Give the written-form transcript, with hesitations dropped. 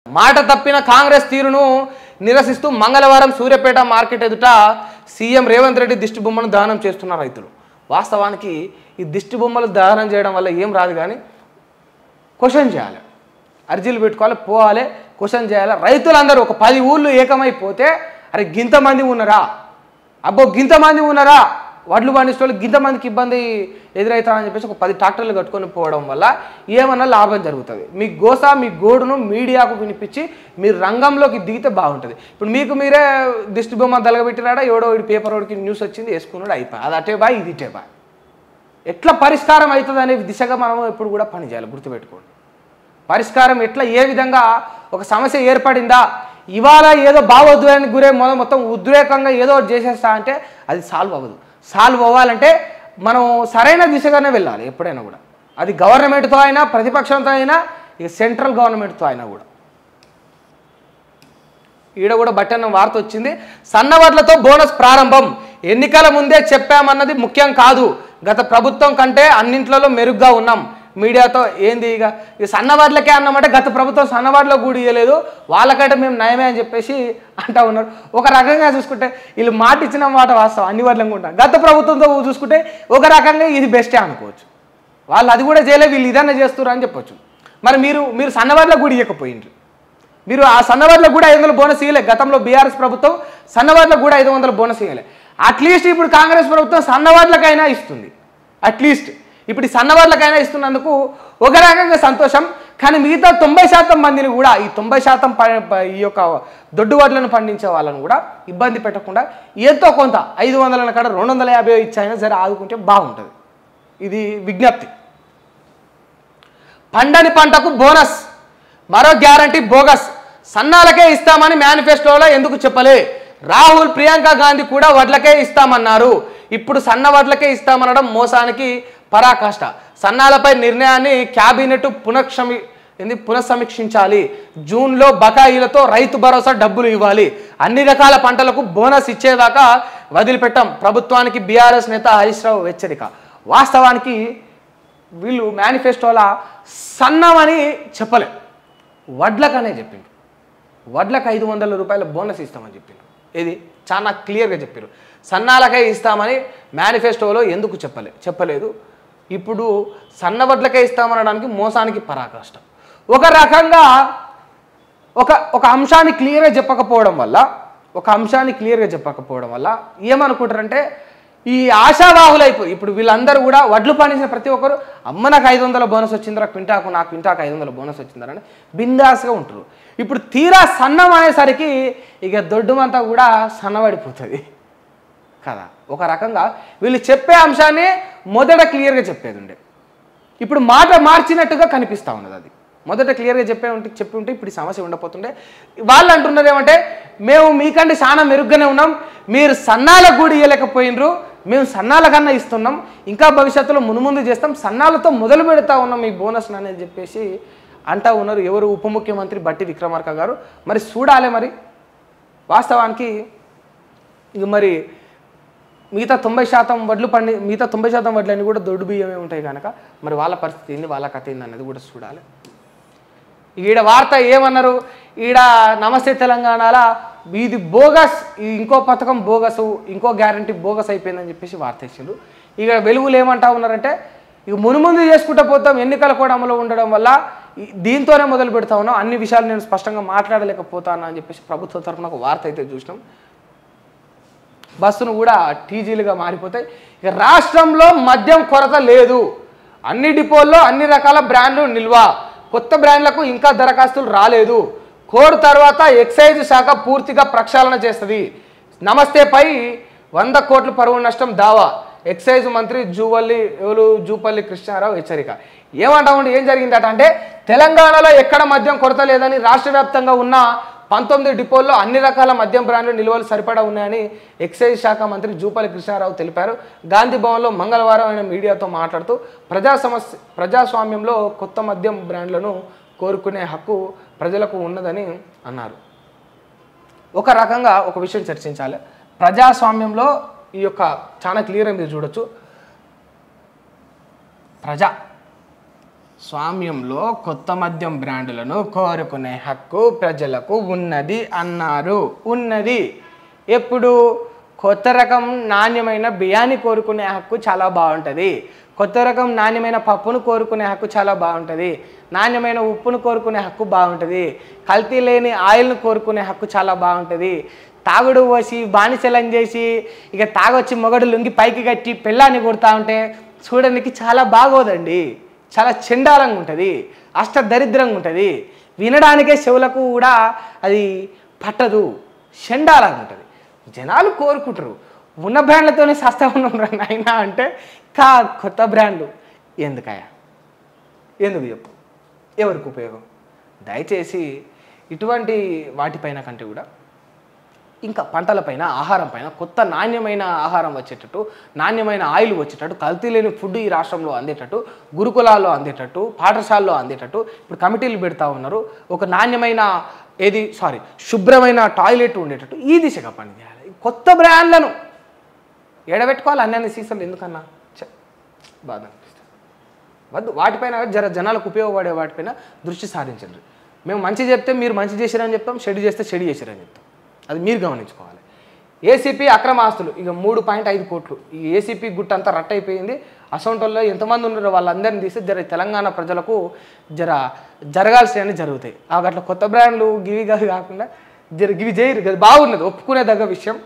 మాట తప్పిన కాంగ్రెస్ తీరును నిరసిస్తూ మంగళవారం సూర్యాపేట మార్కెట్ ఎదుట సీఎం రేవంత్ రెడ్డి దిష్టి బొమ్మను దహనం చేస్తున్న రైతులు. వాస్తవానికి ఈ దిష్టి బొమ్మలు దహనం చేయడం వల్ల ఏం రాదు, కానీ క్వశ్చన్ చేయాలి, అర్జీలు పెట్టుకోవాలి, పోవాలి, క్వశ్చన్ చేయాలి. రైతులందరూ ఒక 10 ఊళ్ళు ఏకమైపోతే అరే గింతమంది ఉన్నారా, అబ్బో గింతమంది ఉన్నారా, వడ్లు పండించే వాళ్ళు గింతమందికి ఇబ్బంది ఎదురవుతారని చెప్పేసి ఒక 10 ట్రాక్టర్లు కట్టుకొని పోవడం వల్ల ఏమన్నా లాభం జరుగుతుంది. మీ గోస మీ గోడును మీడియాకు వినిపించి మీరు రంగంలోకి దిగితే బాగుంటుంది. ఇప్పుడు మీకు మీరే దిష్టి బొమ్మ దలగబెట్టినాడా, ఎవడో పేపర్ వాడికి న్యూస్ వచ్చింది వేసుకున్నాడు, అయిపోయి అది అటే బాయ్ ఇది ఇటే బాయ్. ఎట్లా పరిష్కారం అవుతుంది అనే దిశగా మనం ఎప్పుడు కూడా పనిచేయాలి. గుర్తుపెట్టుకోండి, పరిష్కారం ఎట్లా ఏ విధంగా ఒక సమస్య ఏర్పడిందా, ఇవాళ ఏదో భావోద్వేగానికి గురే మొత్తం ఉద్రేకంగా ఏదో చేసేస్తా అంటే అది సాల్వ్ అవ్వదు. సాల్వ్ అవ్వాలంటే మనం సరైన దిశగానే వెళ్ళాలి ఎప్పుడైనా కూడా. అది గవర్నమెంట్తో అయినా, ప్రతిపక్షంతో అయినా, ఇక సెంట్రల్ గవర్నమెంట్తో అయినా కూడా. ఈడ కూడా బట్టన్న వార్త వచ్చింది. సన్నవడ్లతో బోనస్ ప్రారంభం, ఎన్నికల ముందే చెప్పామన్నది ముఖ్యం కాదు, గత ప్రభుత్వం కంటే అన్నింట్లలో మెరుగ్గా ఉన్నాం. మీడియాతో ఏంది ఇక సన్నవాడ్లకే అన్నమాట, గత ప్రభుత్వం సన్నవాడ్లో కూడా ఇవ్వలేదు, వాళ్ళకంటే మేము నయమే అని చెప్పేసి అంటూ ఉన్నారు. ఒక రకంగా చూసుకుంటే వీళ్ళు మాట ఇచ్చిన మాట వాస్తవం, అన్ని వడ్లంగా ఉంటాం. గత ప్రభుత్వంతో చూసుకుంటే ఒక రకంగా ఇది బెస్టే అనుకోవచ్చు. వాళ్ళు అది కూడా చేయలేదు, వీళ్ళు ఇదన్నా చేస్తున్నారు అని చెప్పొచ్చు. మరి మీరు సన్నవాడ్లకు కూడా ఇవ్వకపోయిండ్రు, మీరు ఆ సన్నవాడ్లకు కూడా 500 బోనస్ ఇవ్వలే. గతంలో బీఆర్ఎస్ ప్రభుత్వం సన్నవాడ్లకు కూడా 500 బోనస్ ఇవ్వలే. అట్లీస్ట్ ఇప్పుడు కాంగ్రెస్ ప్రభుత్వం సన్నవాడ్లకైనా ఇస్తుంది. అట్లీస్ట్ ఇప్పుడు ఈ సన్నవాళ్ళకైనా ఇస్తున్నందుకు ఒక రకంగా సంతోషం. కానీ మిగతా 90% మందిని కూడా, ఈ 90% ఈ యొక్క దొడ్డు వడ్లను పండించే వాళ్ళని కూడా ఇబ్బంది పెట్టకుండా ఎంతో కొంత 500 కాడ 250 ఇచ్చైనా సరే ఆదుకుంటే బాగుంటుంది. ఇది విజ్ఞప్తి. పండని పంటకు బోనస్, మరో గ్యారంటీ బోగస్, సన్నాలకే ఇస్తామని మేనిఫెస్టోలో ఎందుకు చెప్పలే? రాహుల్ ప్రియాంక గాంధీ కూడా వడ్లకే ఇస్తామన్నారు, ఇప్పుడు సన్న వడ్లకే ఇస్తామనడం మోసానికి పరాకాష్ట. సన్నాలపై నిర్ణయాన్ని క్యాబినెట్ పునఃసమీక్షించాలి. జూన్లో బకాయిలతో రైతు భరోసా డబ్బులు ఇవ్వాలి. అన్ని రకాల పంటలకు బోనస్ ఇచ్చేదాకా వదిలిపెట్టాం, ప్రభుత్వానికి బీఆర్ఎస్ నేత హరీష్ రావు హెచ్చరిక. వాస్తవానికి వీళ్ళు మేనిఫెస్టోలా సన్నమని చెప్పలే, వడ్లకనే చెప్పిండ్రు. వడ్లకు 500 రూపాయల బోనస్ ఇస్తామని చెప్పిండ్రు. ఇది చాలా క్లియర్గా చెప్పారు. సన్నాలకే ఇస్తామని మేనిఫెస్టోలో ఎందుకు చెప్పలేదు. ఇప్పుడు సన్న వడ్లకే ఇస్తామనడానికి మోసానికి పరాకాష్ట. ఒక రకంగా ఒక అంశాన్ని క్లియర్గా చెప్పకపోవడం వల్ల ఏమనుకుంటారంటే ఈ ఆశావాహులైపోయి ఇప్పుడు వీళ్ళందరూ కూడా వడ్లు పండించిన ప్రతి ఒక్కరు అమ్మ నాకు 500 బోనస్ వచ్చిందిరా, నాకు క్వింటాకు 500 బోనస్ వచ్చిందిరా అని బిందాస్గా ఉంటారు. ఇప్పుడు తీరా సన్నం అనేసరికి ఇక దొడ్డుమంతా కూడా సన్నబడిపోతుంది కదా. ఒక రకంగా వీళ్ళు చెప్పే అంశాన్ని మొదట క్లియర్గా చెప్పేది ఉండే, ఇప్పుడు మాట మార్చినట్టుగా కనిపిస్తూ ఉన్నది. అది మొదట క్లియర్గా చెప్పి ఉంటే ఇప్పుడు ఈ సమస్య ఉండకపోతుండే. వాళ్ళు అంటున్నారు ఏమంటే మేము మీకంటే చాలా మెరుగ్గానే ఉన్నాం, మీరు సన్నాలకు కూడా ఇవ్వలేకపోయినరు, మేము సన్నాల కన్నా ఇస్తున్నాం, ఇంకా భవిష్యత్తులో మునుముందు చేస్తాం, సన్నాలతో మొదలు పెడతా ఉన్నాం ఈ బోనస్ అనేది చెప్పేసి అంటూ ఉన్నారు. ఎవరు? ఉప ముఖ్యమంత్రి బట్టి విక్రమార్క గారు. మరి చూడాలి, మరి వాస్తవానికి ఇక మరి మిగతా 90% వడ్లు మిగతా 90% వడ్లన్నీ కూడా దొడ్డు బియ్యమే ఉంటాయి కనుక మరి వాళ్ళ పరిస్థితి ఏంది, వాళ్ళ కథ ఏంది అనేది కూడా చూడాలి. ఈడ వార్త ఏమన్నారు, ఈడ నమస్తే తెలంగాణలో ఇది బోగస్, ఇంకో పథకం బోగసు, ఇంకో గ్యారంటీ బోగస్ అయిపోయిందని చెప్పేసి వార్త ఇచ్చారు. ఇక వెలుగులు ఏమంటా ఉన్నారంటే ఇక మునుముందు చేసుకుంటూ పోతాం, ఎన్నికల కూడా అమలు ఉండడం వల్ల దీంతోనే మొదలు పెడతా ఉన్నాం, అన్ని విషయాలు నేను స్పష్టంగా మాట్లాడలేకపోతాను అని చెప్పేసి ప్రభుత్వం తరఫున ఒక వార్త అయితే చూసినాం. బస్సును కూడా టీజీలుగా మారిపోతాయి. ఇక రాష్ట్రంలో మద్యం కొరత లేదు, అన్ని డిపోల్లో అన్ని రకాల బ్రాండ్లు నిల్వ, కొత్త బ్రాండ్లకు ఇంకా దరఖాస్తులు రాలేదు, కోడ్ తర్వాత ఎక్సైజ్ శాఖ పూర్తిగా ప్రక్షాళన చేస్తుంది, నమస్తేపై 100 కోట్ల పరువు నష్టం దావా, ఎక్సైజ్ మంత్రి జూపల్లి కృష్ణారావు హెచ్చరిక. ఏమంటామంటే ఏం జరిగిందట అంటే తెలంగాణలో ఎక్కడ మద్యం కొరత లేదని రాష్ట్ర వ్యాప్తంగా ఉన్న 19 డిపోల్లో అన్ని రకాల మద్యం బ్రాండ్లు నిల్వలు సరిపడా ఉన్నాయని ఎక్సైజ్ శాఖ మంత్రి జూపల్లి కృష్ణారావు తెలిపారు. గాంధీ భవన్లో మంగళవారం ఆయన మీడియాతో మాట్లాడుతూ ప్రజాస్వామ్యంలో కొత్త మద్యం బ్రాండ్లను కోరుకునే హక్కు ప్రజలకు ఉన్నదని అన్నారు. ఒక రకంగా ఒక విషయం చర్చించాలి. ప్రజాస్వామ్యంలో ఈ యొక్క చాలా క్లియర్గా మీరు చూడొచ్చు, స్వామ్యంలో కొత్త మద్యం బ్రాండులను కోరుకునే హక్కు ప్రజలకు ఉన్నది అన్నారు. ఉన్నది. ఎప్పుడు? కొత్త రకం నాణ్యమైన బియ్యాన్ని కోరుకునే హక్కు చాలా బాగుంటుంది. కొత్త రకం నాణ్యమైన పప్పును కోరుకునే హక్కు చాలా బాగుంటుంది. నాణ్యమైన ఉప్పును కోరుకునే హక్కు బాగుంటుంది. కల్తీ లేని ఆయిల్ను కోరుకునే హక్కు చాలా బాగుంటుంది. తాగుడు పోసి బానిసలం చేసి ఇక తాగొచ్చి మొగడు లుంగి పైకి కట్టి పెళ్ళాన్ని కొడతా ఉంటే చూడడానికి చాలా బాగోదండి. చాలా చండాలంగా ఉంటుంది, అష్టదరిద్రంగా ఉంటుంది, వినడానికే చెవులకు కూడా అది పట్టదు, చండాలంగా ఉంటుంది. జనాలు కోరుకుంటారు. ఉన్న బ్రాండ్లతోనే సస్తా ఉన్నాం అయినా అంటే కొత్త బ్రాండ్లు ఎందుకయ్యా? ఎందుకు చెప్పు? ఎవరికి ఉపయోగం? దయచేసి ఇటువంటి వాటిపైన కంటే కూడా ఇంకా పంటలపైన, ఆహారం పైన కొత్త నాణ్యమైన ఆహారం వచ్చేటట్టు, నాణ్యమైన ఆయిల్ వచ్చేటట్టు, కల్తీ లేని ఫుడ్ ఈ రాష్ట్రంలో అందేటట్టు, గురుకులాల్లో అందేటట్టు, పాఠశాలలో అందేటట్టు ఇప్పుడు కమిటీలు పెడతా ఉన్నారు. ఒక నాణ్యమైన శుభ్రమైన టాయిలెట్ ఉండేటట్టు ఈ దిశగా పనిచేయాలి. కొత్త బ్రాండ్లను ఎడబెట్టుకోవాలి. అన్ని సీసాలు ఎందుకన్నా బాధ అనిపిస్తుంది. వద్దు. వాటిపైన జనాలకు ఉపయోగపడే వాటిపైన దృష్టి సారించండి. మేము మంచి చెప్తే మీరు మంచి చేశారని చెప్తాం, చెడు చేస్తే చెడు చేశారని చెప్తాం. అది మీరు గమనించుకోవాలి. ఏసీపీ అక్రమ ఆస్తులు ఇక 3.5 కోట్లు. ఈ ఏసీపీ గుట్ట అంతా రట్టయిపోయింది. అసౌంటల్లో ఎంతమంది ఉన్నారో వాళ్ళందరినీ తీసి తెలంగాణ ప్రజలకు జరగాల్సినవి జరుగుతాయి. అట్లా కొత్త బ్రాండ్లు గివి కాకుండా గివి చేయరు. బాగున్నది, ఒప్పుకునే దగ్గ విషయం.